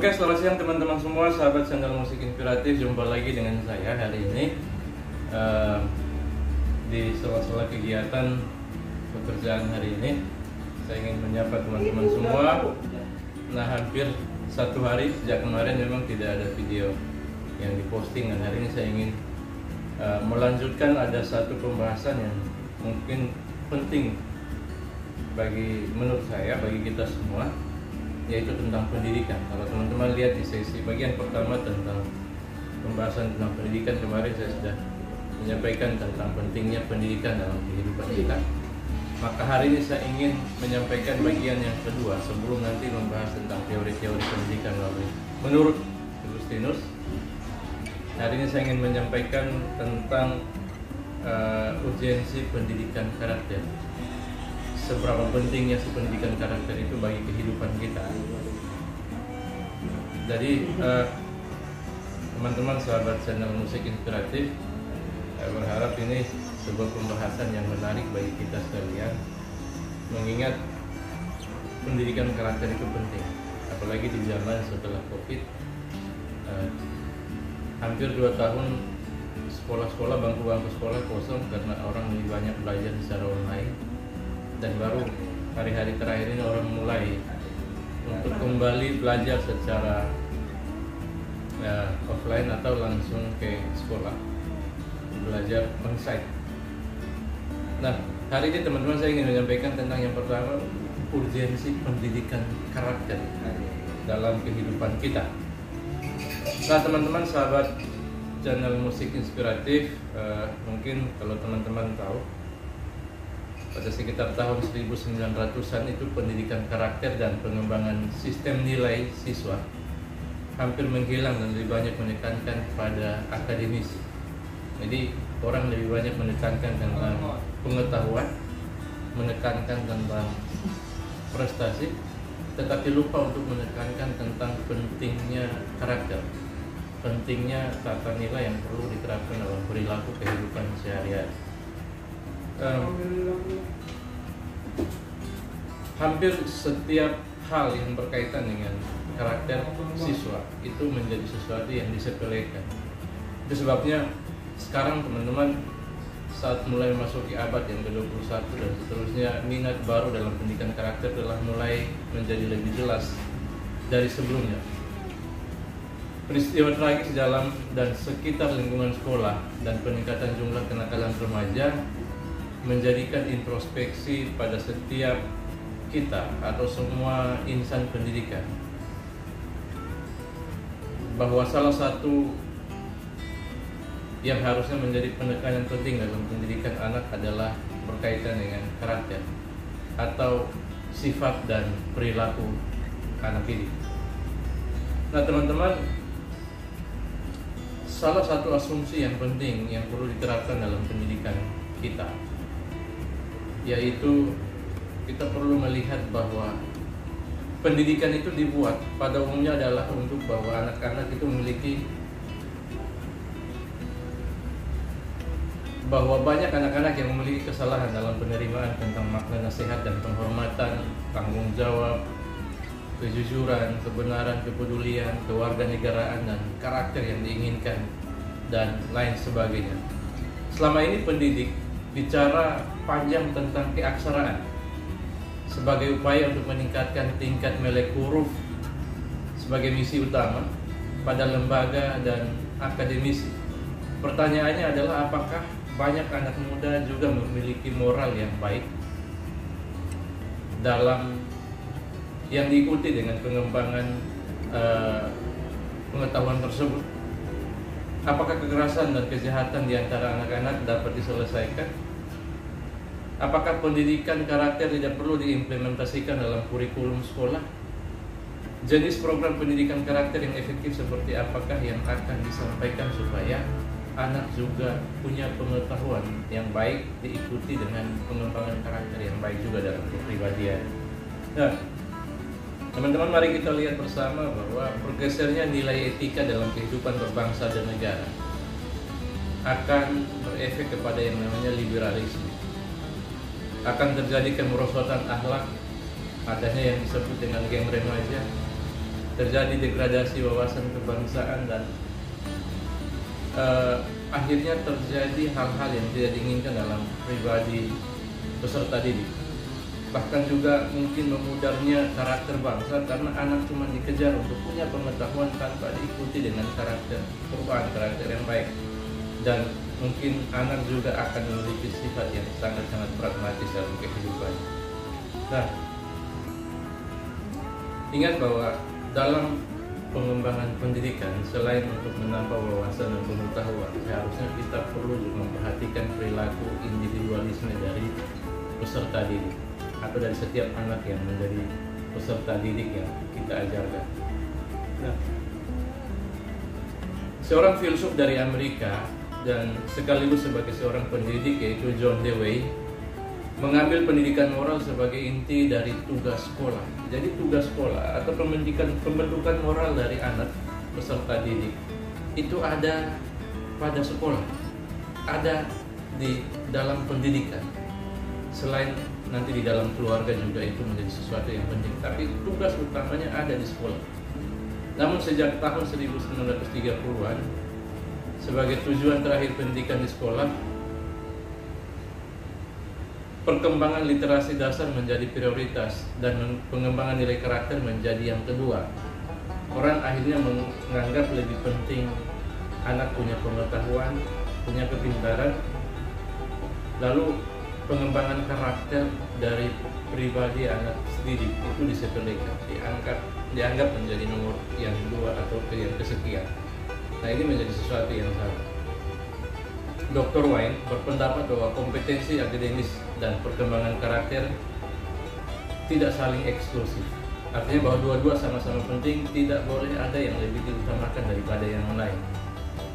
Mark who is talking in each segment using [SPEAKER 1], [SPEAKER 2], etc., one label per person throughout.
[SPEAKER 1] Oke, selamat siang teman-teman semua, sahabat channel musik inspiratif. Jumpa lagi dengan saya hari ini di sela-sela kegiatan pekerjaan hari ini. Saya ingin menyapa teman-teman semua. Nah, hampir satu hari sejak kemarin memang tidak ada video yang diposting, dan hari ini saya ingin melanjutkan. Ada satu pembahasan yang mungkin penting menurut saya, bagi kita semua, yaitu tentang pendidikan. Kalau teman-teman lihat di sesi bagian pertama tentang pembahasan tentang pendidikan kemarin, saya sudah menyampaikan tentang pentingnya pendidikan dalam kehidupan kita. Maka hari ini saya ingin menyampaikan bagian yang kedua sebelum nanti membahas tentang teori-teori pendidikan menurut Agustinus. Hari ini saya ingin menyampaikan tentang urgensi pendidikan karakter. Seberapa pentingnya si pendidikan karakter itu bagi kehidupan kita. Jadi teman-teman sahabat channel musik inspiratif, saya berharap ini sebuah pembahasan yang menarik bagi kita sekalian, mengingat pendidikan karakter itu penting, apalagi di zaman setelah COVID. Hampir 2 tahun sekolah-sekolah, bangku-bangku sekolah kosong karena orang lebih banyak belajar secara online. Dan baru hari-hari terakhir ini orang mulai untuk kembali belajar secara offline atau langsung ke sekolah, belajar onsite. Nah, hari ini teman-teman saya ingin menyampaikan tentang yang pertama, urgensi pendidikan karakter dalam kehidupan kita. Nah, teman-teman sahabat channel musik inspiratif, mungkin kalau teman-teman tahu, pada sekitar tahun 1900-an itu pendidikan karakter dan pengembangan sistem nilai siswa hampir menghilang dan lebih banyak menekankan pada akademisi. Jadi orang lebih banyak menekankan tentang pengetahuan, menekankan tentang prestasi, tetapi lupa untuk menekankan tentang pentingnya karakter, pentingnya tata nilai yang perlu diterapkan dalam perilaku kehidupan sehari-hari. Hampir setiap hal yang berkaitan dengan karakter siswa itu menjadi sesuatu yang disepelekan. Itu sebabnya sekarang teman-teman, saat mulai memasuki abad yang ke-21 dan seterusnya, minat baru dalam pendidikan karakter telah mulai menjadi lebih jelas dari sebelumnya. Peristiwa tragis dalam dan sekitar lingkungan sekolah dan peningkatan jumlah kenakalan remaja menjadikan introspeksi pada setiap kita atau semua insan pendidikan, bahwa salah satu yang harusnya menjadi penekanan penting dalam pendidikan anak adalah berkaitan dengan karakter atau sifat dan perilaku anak ini. Nah, teman-teman, salah satu asumsi yang penting yang perlu diterapkan dalam pendidikan kita, yaitu kita perlu melihat bahwa pendidikan itu dibuat pada umumnya adalah untuk bahwa anak-anak itu memiliki, bahwa banyak anak-anak yang memiliki kesalahan dalam penerimaan tentang makna nasihat dan penghormatan, tanggung jawab, kejujuran, kebenaran, kepedulian, kewarganegaraan, dan karakter yang diinginkan, dan lain sebagainya. Selama ini pendidik bicara panjang tentang keaksaraan sebagai upaya untuk meningkatkan tingkat melek huruf sebagai misi utama pada lembaga dan akademisi. Pertanyaannya adalah, apakah banyak anak muda juga memiliki moral yang baik dalam yang diikuti dengan pengembangan pengetahuan tersebut? Apakah kekerasan dan kejahatan di antara anak-anak dapat diselesaikan? Apakah pendidikan karakter tidak perlu diimplementasikan dalam kurikulum sekolah? Jenis program pendidikan karakter yang efektif seperti apakah yang akan disampaikan supaya anak juga punya pengetahuan yang baik, diikuti dengan pengembangan karakter yang baik juga dalam kepribadian? Nah, teman-teman, mari kita lihat bersama bahwa pergesernya nilai etika dalam kehidupan berbangsa dan negara akan berefek kepada yang namanya liberalisme. Akan terjadi kemerosotan akhlak, adanya yang disebut dengan geng remaja, terjadi degradasi wawasan kebangsaan dan akhirnya terjadi hal-hal yang tidak diinginkan dalam pribadi peserta didik. Bahkan juga mungkin memudarnya karakter bangsa karena anak cuma dikejar untuk punya pengetahuan tanpa diikuti dengan perubahan karakter yang baik. Dan mungkin anak juga akan memiliki sifat yang sangat-sangat pragmatis dalam kehidupan. Nah, ingat bahwa dalam pengembangan pendidikan, selain untuk menambah wawasan dan pengetahuan, seharusnya kita perlu juga memperhatikan perilaku individualisme dari peserta didik atau dari setiap anak yang menjadi peserta didik yang kita ajarkan. Nah, seorang filsuf dari Amerika dan sekaligus sebagai seorang pendidik, yaitu John Dewey, mengambil pendidikan moral sebagai inti dari tugas sekolah. Jadi tugas sekolah atau pembentukan moral dari anak peserta didik itu ada pada sekolah, ada di dalam pendidikan. Selain nanti di dalam keluarga juga itu menjadi sesuatu yang penting, tapi tugas utamanya ada di sekolah. Namun sejak tahun 1930-an, sebagai tujuan terakhir pendidikan di sekolah, perkembangan literasi dasar menjadi prioritas dan pengembangan nilai karakter menjadi yang kedua. Orang akhirnya menganggap lebih penting anak punya pengetahuan, punya kepintaran, lalu pengembangan karakter dari pribadi anak didik itu disepelekan, dianggap menjadi nomor yang kedua atau yang kesekian. Nah, ini menjadi sesuatu yang salah. Dr. Wine berpendapat bahwa kompetensi akademis dan perkembangan karakter tidak saling eksklusif. Artinya bahwa dua-dua sama-sama penting, tidak boleh ada yang lebih diutamakan daripada yang lain.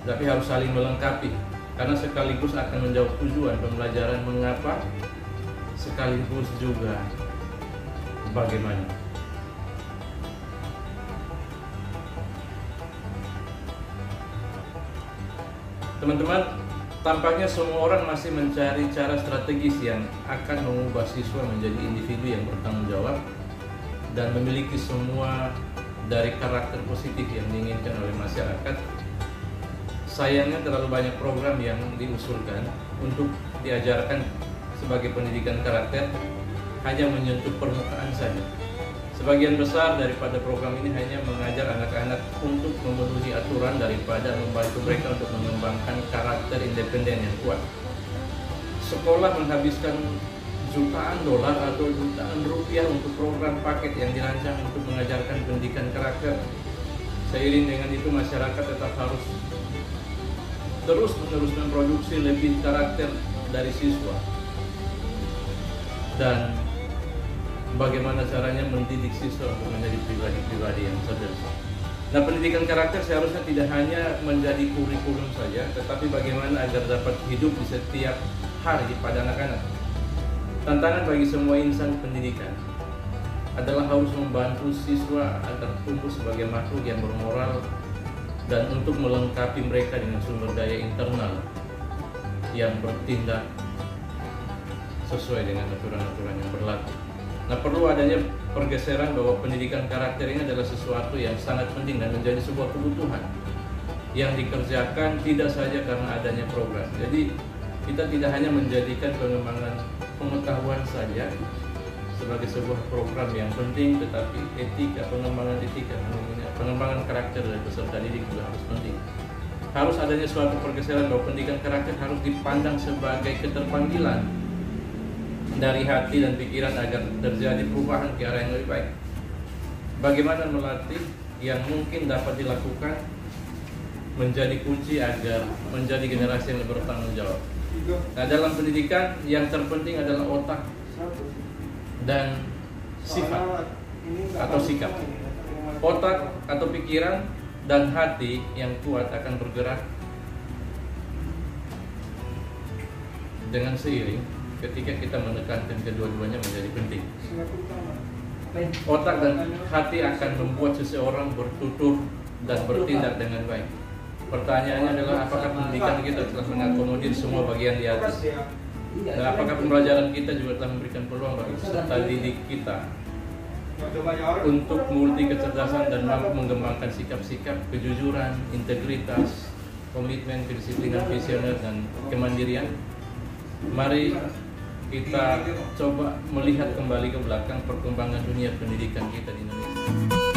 [SPEAKER 1] Tapi harus saling melengkapi, karena sekaligus akan menjawab tujuan pembelajaran mengapa, sekaligus juga bagaimana. Teman-teman, tampaknya semua orang masih mencari cara strategis yang akan mengubah siswa menjadi individu yang bertanggung jawab dan memiliki semua dari karakter positif yang diinginkan oleh masyarakat. Sayangnya terlalu banyak program yang diusulkan untuk diajarkan sebagai pendidikan karakter hanya menyentuh permukaan saja. Sebagian besar daripada program ini hanya mengajar anak-anak untuk memenuhi aturan daripada membantu mereka untuk mengembangkan karakter independen yang kuat. Sekolah menghabiskan jutaan dolar atau jutaan rupiah untuk program paket yang dirancang untuk mengajarkan pendidikan karakter. Seiring dengan itu, masyarakat tetap harus terus-menerus memproduksi lebih karakter dari siswa. Dan bagaimana caranya mendidik siswa untuk menjadi pribadi-pribadi yang cerdas. Nah, pendidikan karakter seharusnya tidak hanya menjadi kurikulum saja, tetapi bagaimana agar dapat hidup di setiap hari pada anak-anak. Tantangan bagi semua insan pendidikan adalah harus membantu siswa agar tumbuh sebagai makhluk yang bermoral dan untuk melengkapi mereka dengan sumber daya internal yang bertindak sesuai dengan aturan-aturan yang berlaku. Nah, perlu adanya pergeseran bahwa pendidikan karakter ini adalah sesuatu yang sangat penting dan menjadi sebuah kebutuhan yang dikerjakan tidak saja karena adanya program. Jadi kita tidak hanya menjadikan pengembangan pengetahuan saja sebagai sebuah program yang penting, tetapi pengembangan karakter dari peserta didik juga harus penting. Harus adanya suatu pergeseran bahwa pendidikan karakter harus dipandang sebagai keterpanggilan dari hati dan pikiran agar terjadi perubahan ke arah yang lebih baik. Bagaimana melatih yang mungkin dapat dilakukan menjadi kunci agar menjadi generasi yang lebih bertanggung jawab. Nah, dalam pendidikan yang terpenting adalah otak dan sifat atau sikap. Otak atau pikiran dan hati yang kuat akan bergerak dengan seiring ketika kita menekankan kedua-duanya menjadi penting. Otak dan hati akan membuat seseorang bertutur dan bertindak dengan baik. Pertanyaannya adalah apakah pendidikan kita telah mengakomodir semua bagian di atas? Dan apakah pembelajaran kita juga telah memberikan peluang bagi peserta didik kita untuk multi kecerdasan dan mampu mengembangkan sikap-sikap kejujuran, integritas, komitmen, kedisiplinan, visioner, dan kemandirian. Mari kita coba melihat kembali ke belakang perkembangan dunia pendidikan kita di Indonesia.